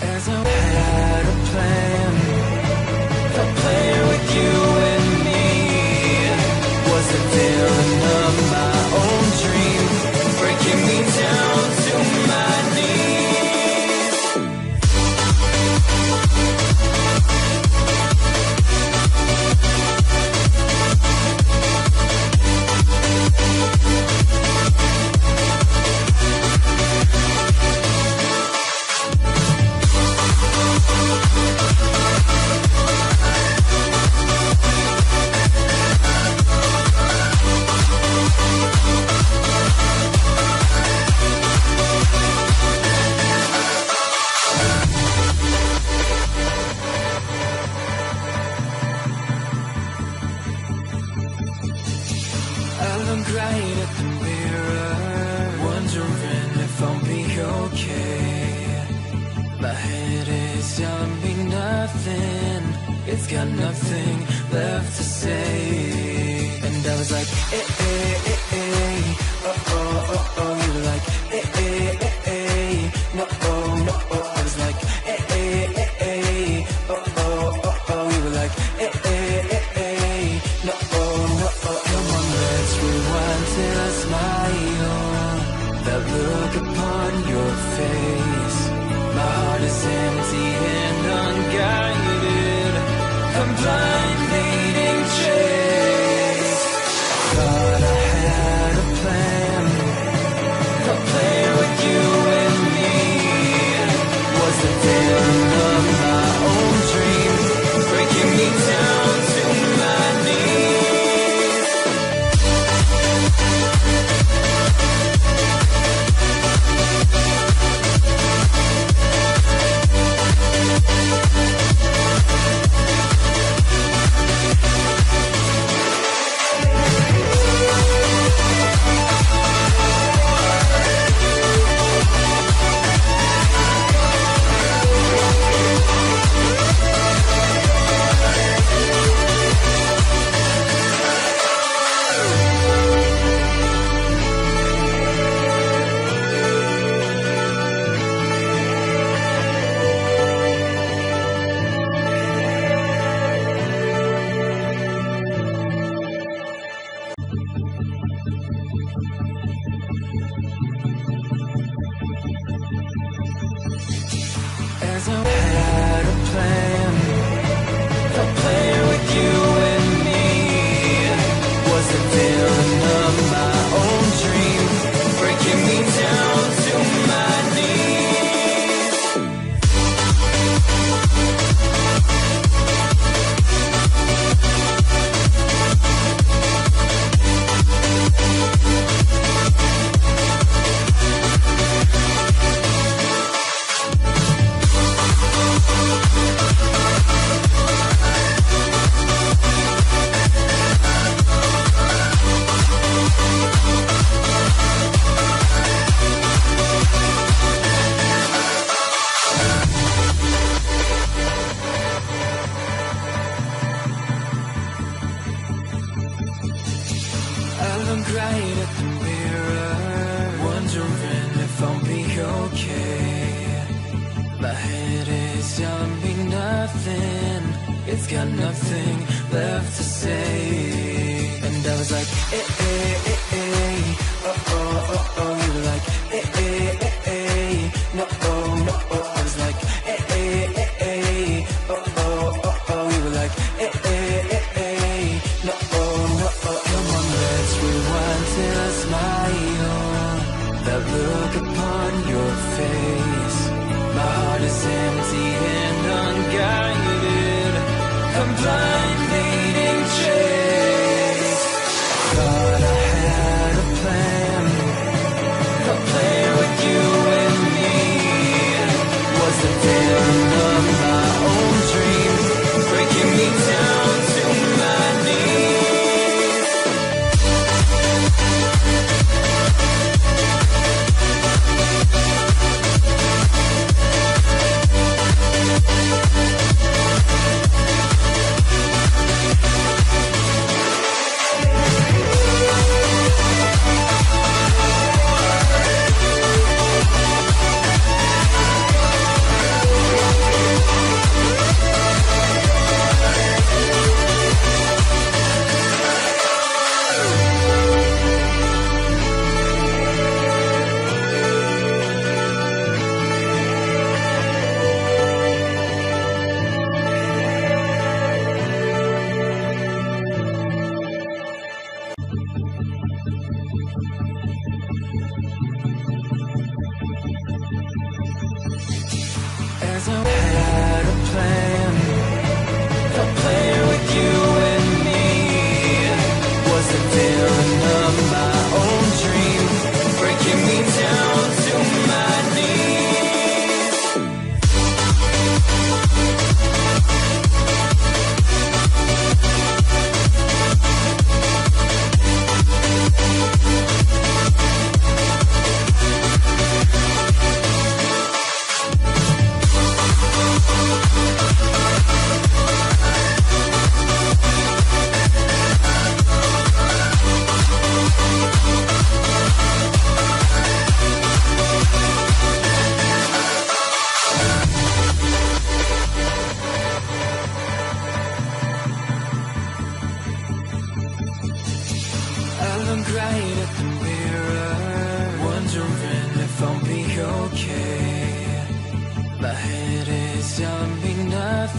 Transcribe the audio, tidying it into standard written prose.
As I had a plan, a plan with you and me. Was the villain of my own dream, breaking me down to my knees. I look right at the mirror, wondering if I'll be okay. My head is telling me nothing, it's got nothing left to say. And I was like, oh, oh, oh, oh. You were like, no, oh, no, oh. I was like, oh, oh, oh, oh. You were like, no, oh, no, oh. Come on, let's rewind till I smile. That look upon your face. My heart is empty and unguided. I'm blind, leading chase. Thought I had a plan with you and me. Was the villain of my own dream, breaking me down to my knees. As I had a plan with you and me. Was the villain of my own dream, breaking me down to my knees. I look right at the mirror, wondering if I'll be okay. My head is telling me nothing, it's got nothing left to say. And I was like, oh, oh, oh, oh. You were like, no, oh, no, oh. I was like, oh, oh, oh, oh. You were like, no, oh, no, oh. Come on, let's rewind till I smile. That look upon your face. My heart is empty and unguided. I'm blind, leading chase. Thought I had a plan had a plan. A plan with you and me. Was the villain of my own dream, breaking me down to my knees. I look right at the mirror, wondering if I'll be okay. My head is telling me nothing.